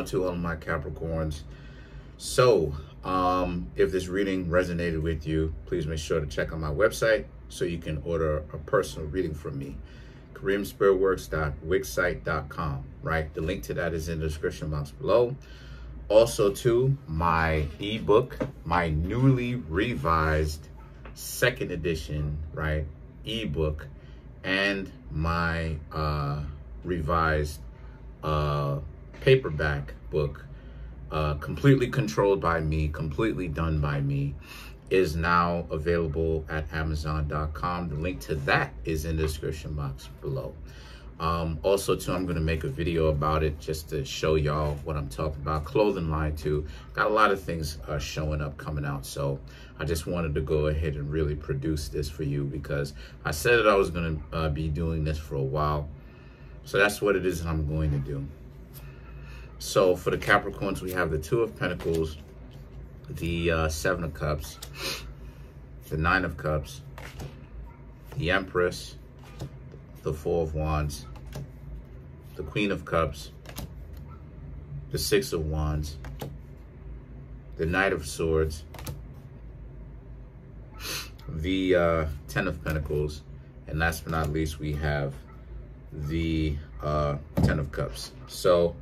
out to all of my Capricorns. So, if this reading resonated with you, please make sure to check out my website so you can order a personal reading from me. Kareemspiritworks.wixsite.com, right? The link to that is in the description box below. Also, to my ebook, my newly revised second edition, right, ebook, and my revised paperback book, completely controlled by me, completely done by me, is now available at Amazon.com. The link to that is in the description box below. Also, too, I'm going to make a video about it just to show y'all what I'm talking about. Clothing line, too. Got a lot of things showing up, coming out. So I just wanted to go ahead and really produce this for you because I said that I was going to be doing this for a while. So that's what it is that I'm going to do. So for the Capricorns, we have the Two of Pentacles, the Seven of Cups, the Nine of Cups, the Empress, the Four of Wands, the Queen of Cups, the Six of Wands, the Knight of Swords, the Ten of Pentacles, and last but not least, we have the Ten of Cups. So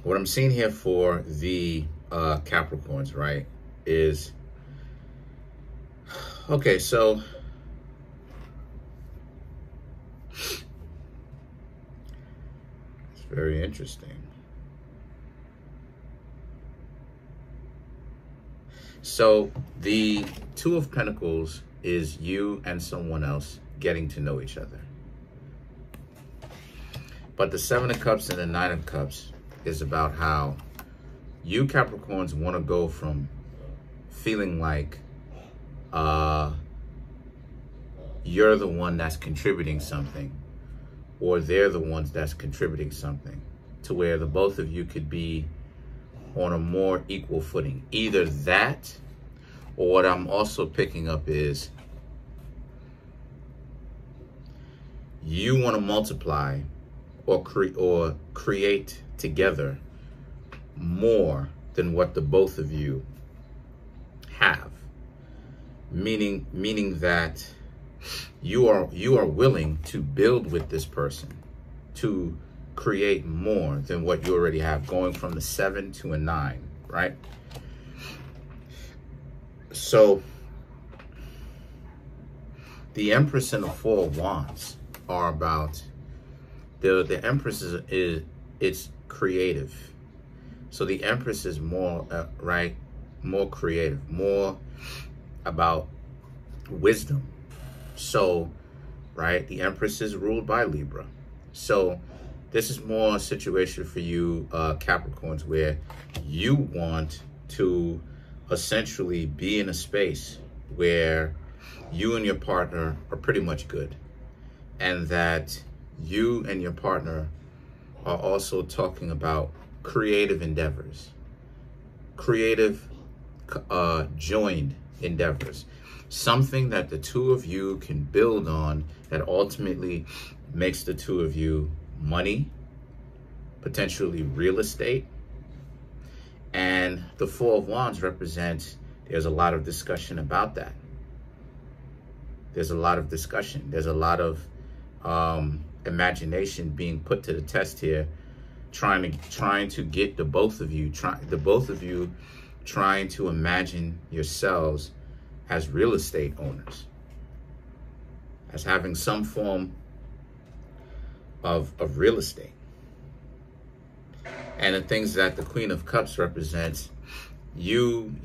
what I'm seeing here for the Capricorns, right, is, okay, so it's very interesting. So the Two of Pentacles is you and someone else getting to know each other. But the Seven of Cups and the Nine of Cups is about how you Capricorns want to go from feeling like you're the one that's contributing something, or they're the ones that's contributing something, to where the both of you could be on a more equal footing. Either that, or what I'm also picking up is you want to multiply or create together more than what the both of you have. Meaning that you are willing to build with this person to create more than what you already have, going from the 7 to a 9, right? So the Empress and the Four of Wands are about, the Empress is it's creative. So the Empress is more, right, more creative, more about wisdom. So, right, the Empress is ruled by Libra. So this is more a situation for you Capricorns, where you want to essentially be in a space where you and your partner are pretty much good, and that you and your partner are also talking about creative endeavors, creative joined endeavors, something that the two of you can build on that ultimately makes the two of you money, potentially real estate. And the Four of Wands represents, there's a lot of discussion about that. There's a lot of discussion. There's a lot of imagination being put to the test here, trying to get the both of you trying to imagine yourselves as real estate owners, as having some form of real estate. And the things that the Queen of Cups represents, you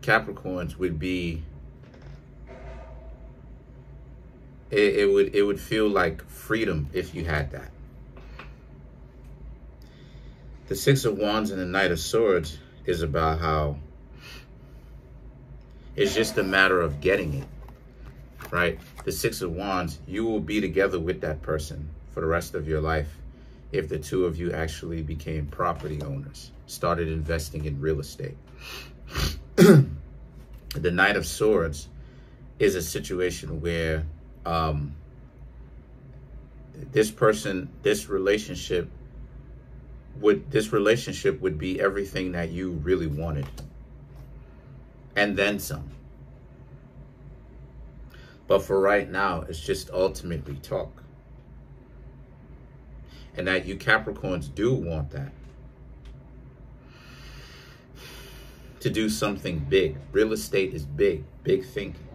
Capricorns would be, it would feel like freedom if you had that. The Six of Wands and the Knight of Swords is about how it's just a matter of getting it, right? The Six of Wands, you will be together with that person for the rest of your life if the two of you actually became property owners, started investing in real estate. The Knight of Swords is a situation where this relationship this relationship would be everything that you really wanted, and then some. But for right now, it's just ultimately talk. And that you Capricorns do want that. To do something big. Real estate is big. Big thinking.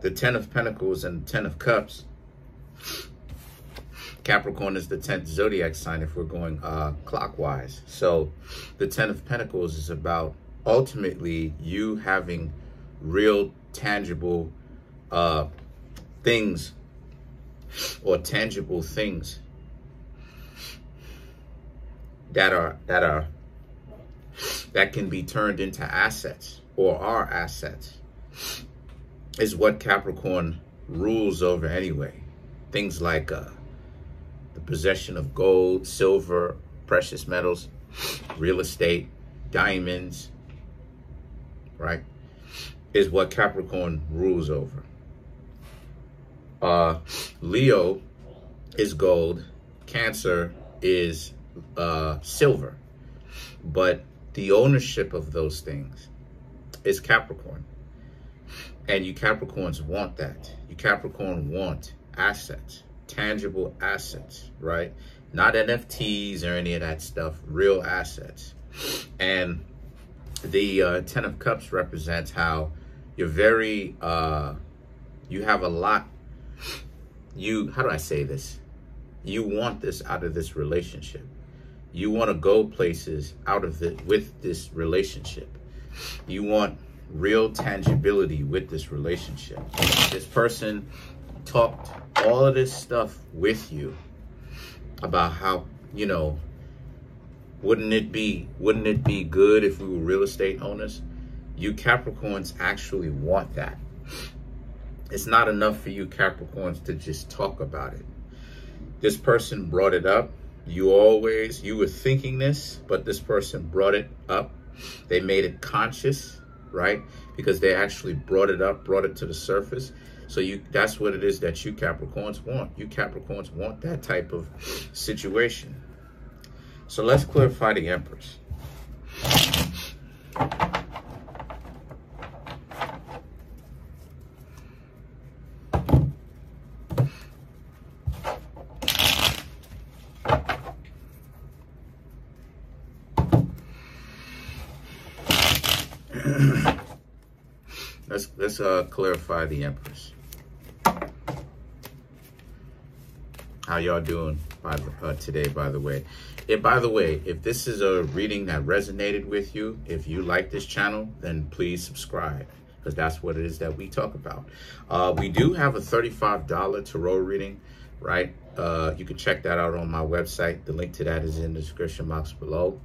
The 10 of Pentacles and the 10 of Cups. Capricorn is the 10th zodiac sign if we're going clockwise. So the 10 of Pentacles is about ultimately you having real tangible things, or tangible things that can be turned into assets, or are assets, is what Capricorn rules over anyway. Things like the possession of gold, silver, precious metals, real estate, diamonds, right, is what Capricorn rules over. Leo is gold, Cancer is silver, but the ownership of those things is Capricorn. And you Capricorns want that. You Capricorn want assets, tangible assets, right? Not NFTs or any of that stuff, real assets. And the 10 of Cups represents how you're very, you have a lot, how do I say this? You want this out of this relationship. You want to go places out of it with this relationship. You want real tangibility with this relationship. This person talked all of this stuff with you about how, you know, wouldn't it be good if we were real estate owners? You Capricorns actually want that. It's not enough for you Capricorns to just talk about it. This person brought it up. You were thinking this, but this person brought it up. They made it conscious, right? Because they actually brought it up, brought it to the surface. So that's what it is that you Capricorns want. You Capricorns want that type of situation. So let's clarify the Empress. Let's clarify the Empress. How y'all doing today, by the way? If this is a reading that resonated with you, if you like this channel, then please subscribe, because that's what it is that we talk about. We do have a $35 tarot reading, right? You can check that out on my website. The link to that is in the description box below.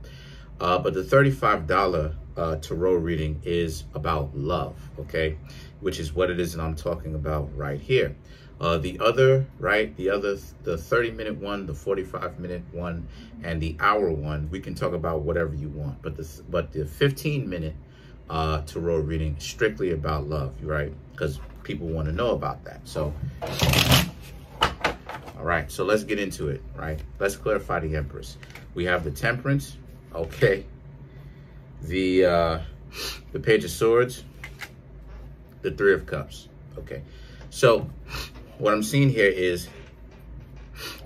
But the $35 tarot reading is about love, okay? Which is what it is that I'm talking about right here. The 30-minute one, the 45-minute one, and the hour one, we can talk about whatever you want. But the 15-minute tarot reading is strictly about love, right? Because people want to know about that. So, all right, so let's get into it, right? Let's clarify the Empress. We have the Temperance, okay. The Page of Swords, the Three of Cups, okay. So what I'm seeing here is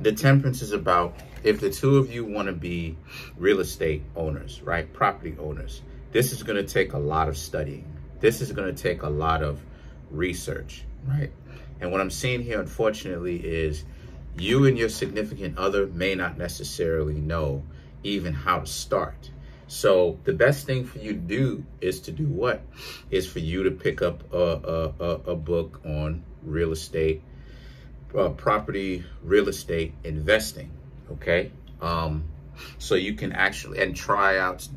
the Temperance is about if the two of you want to be real estate owners, right? Property owners. This is going to take a lot of studying. This is going to take a lot of research, right? And what I'm seeing here, unfortunately, is you and your significant other may not necessarily know even how to start. So the best thing for you to do is to do what? Is for you to pick up a book on real estate, property, real estate investing, okay? So you can actually, and try out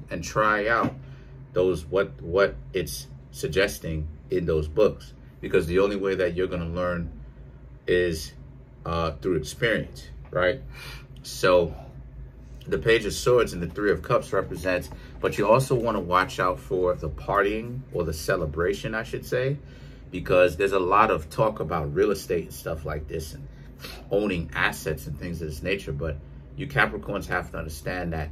those, what it's suggesting in those books, because the only way that you're going to learn is through experience, right? So the Page of Swords and the Three of Cups represents, but you also want to watch out for the partying, or the celebration, I should say, because there's a lot of talk about real estate and stuff like this and owning assets and things of this nature, but you Capricorns have to understand that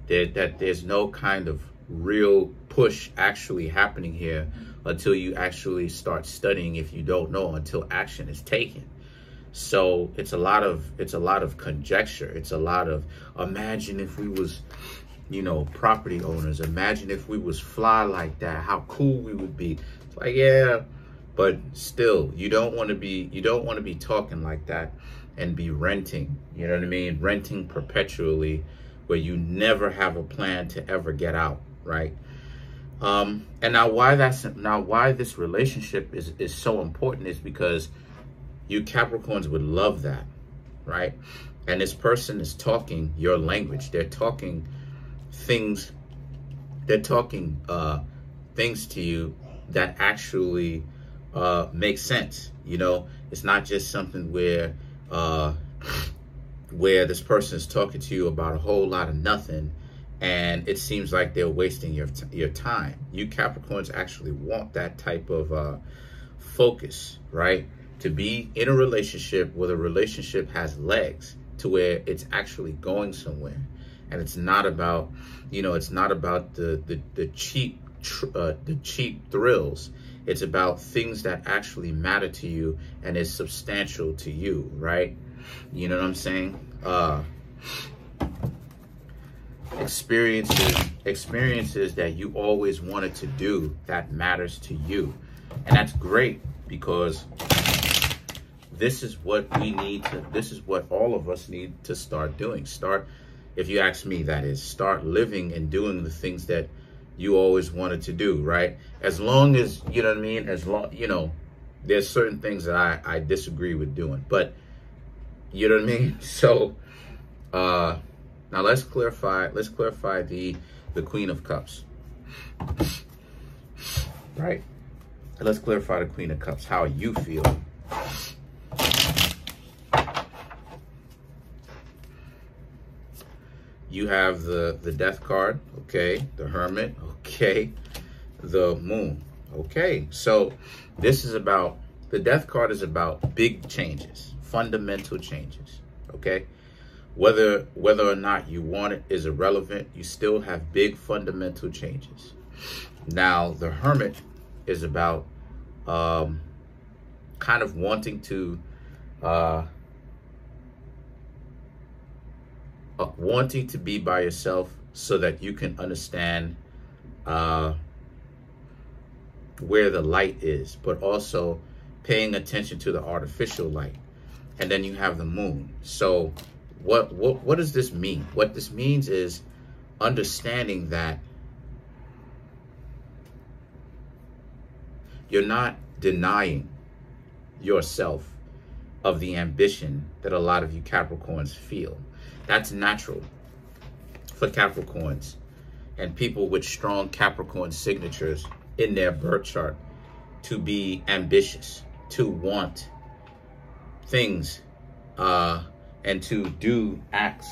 there's no kind of real push actually happening here until you actually start studying, if you don't know, until action is taken. So it's a lot of conjecture. It's a lot of, imagine if we was, you know, property owners. Imagine if we was fly like that, how cool we would be. It's like, yeah, but still, you don't want to be talking like that and be renting. You know what I mean? Renting perpetually, where you never have a plan to ever get out, right? And now why this relationship is so important is because you Capricorns would love that, right? And this person is talking your language. They're talking things to you that actually make sense. You know, it's not just something where this person is talking to you about a whole lot of nothing, and it seems like they're wasting your time. You Capricorns actually want that type of focus, right? To be in a relationship where the relationship has legs, to where it's actually going somewhere, and it's not about, you know, it's not about the cheap thrills. It's about things that actually matter to you and is substantial to you, right? You know what I'm saying? Experiences that you always wanted to do that matters to you, and that's great, because this is what all of us need to start doing. If you ask me, that is, start living and doing the things that you always wanted to do, right? As long as, you know what I mean, as long, you know, there's certain things that I disagree with doing, but you know what I mean? So now let's clarify the Queen of Cups, right? Let's clarify the Queen of Cups, how you feel. You have the Death card, okay, the Hermit, okay, the Moon, okay. So this is about, the Death card is about big changes, fundamental changes, okay. Whether or not you want it is irrelevant. You still have big fundamental changes. Now the Hermit is about kind of wanting to be by yourself so that you can understand where the light is, but also paying attention to the artificial light. And then you have the Moon. So what does this mean? What this means is understanding that you're not denying yourself of the ambition that a lot of you Capricorns feel. That's natural for Capricorns and people with strong Capricorn signatures in their birth chart to be ambitious, to want things, and to do acts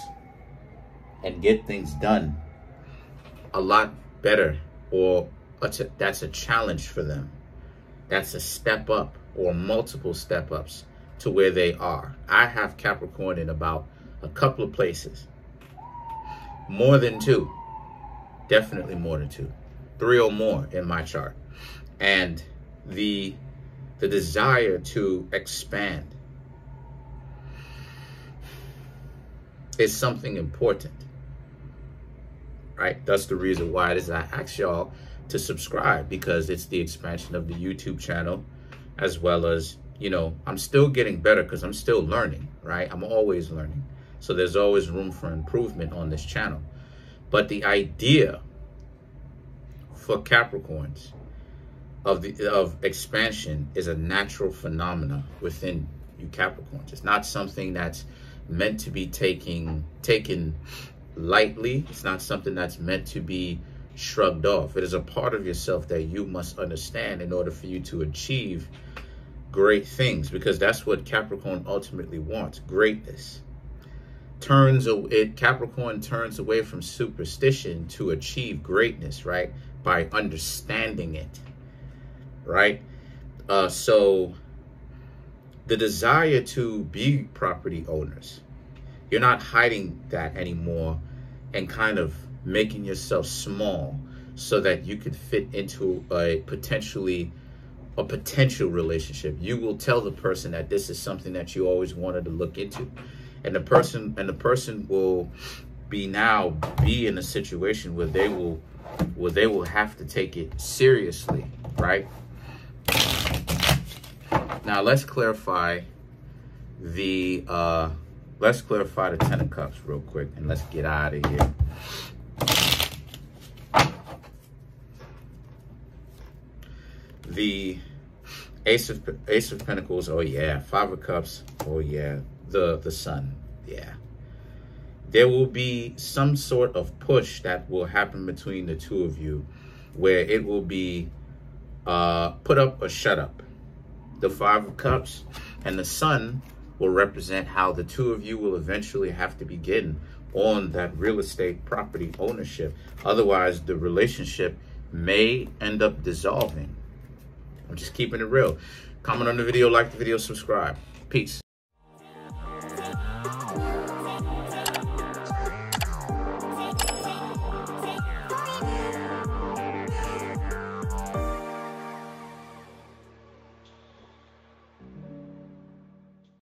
and get things done a lot better, or that's a challenge for them. That's a step up or multiple step ups to where they are. I have Capricorn in about a couple of places, more than 2, definitely more than 2, 3 or more in my chart. And the desire to expand is something important, right? That's the reason why it is I ask y'all to subscribe, because it's the expansion of the YouTube channel, as well as, you know, I'm still getting better because I'm still learning, right? I'm always learning. So there's always room for improvement on this channel. But the idea for Capricorns of expansion is a natural phenomena within you Capricorns. It's not something that's meant to be taken lightly. It's not something that's meant to be shrugged off. It is a part of yourself that you must understand in order for you to achieve great things, because that's what Capricorn ultimately wants, greatness. Capricorn turns away from superstition to achieve greatness, right? By understanding it, right? So the desire to be property owners You're not hiding that anymore and kind of making yourself small so that you could fit into a potential relationship. You will tell the person that this is something that you always wanted to look into, and the person will be in a situation where they will have to take it seriously, right? Now let's clarify the Ten of Cups real quick, and let's get out of here. The Ace of Pentacles, oh yeah. Five of Cups, oh yeah. The Sun, yeah. There will be some sort of push that will happen between the two of you, where it will be put up or shut up. The Five of Cups and the Sun will represent how the two of you will eventually have to begin on that real estate property ownership. Otherwise, the relationship may end up dissolving. I'm just keeping it real. Comment on the video, like the video, subscribe. Peace.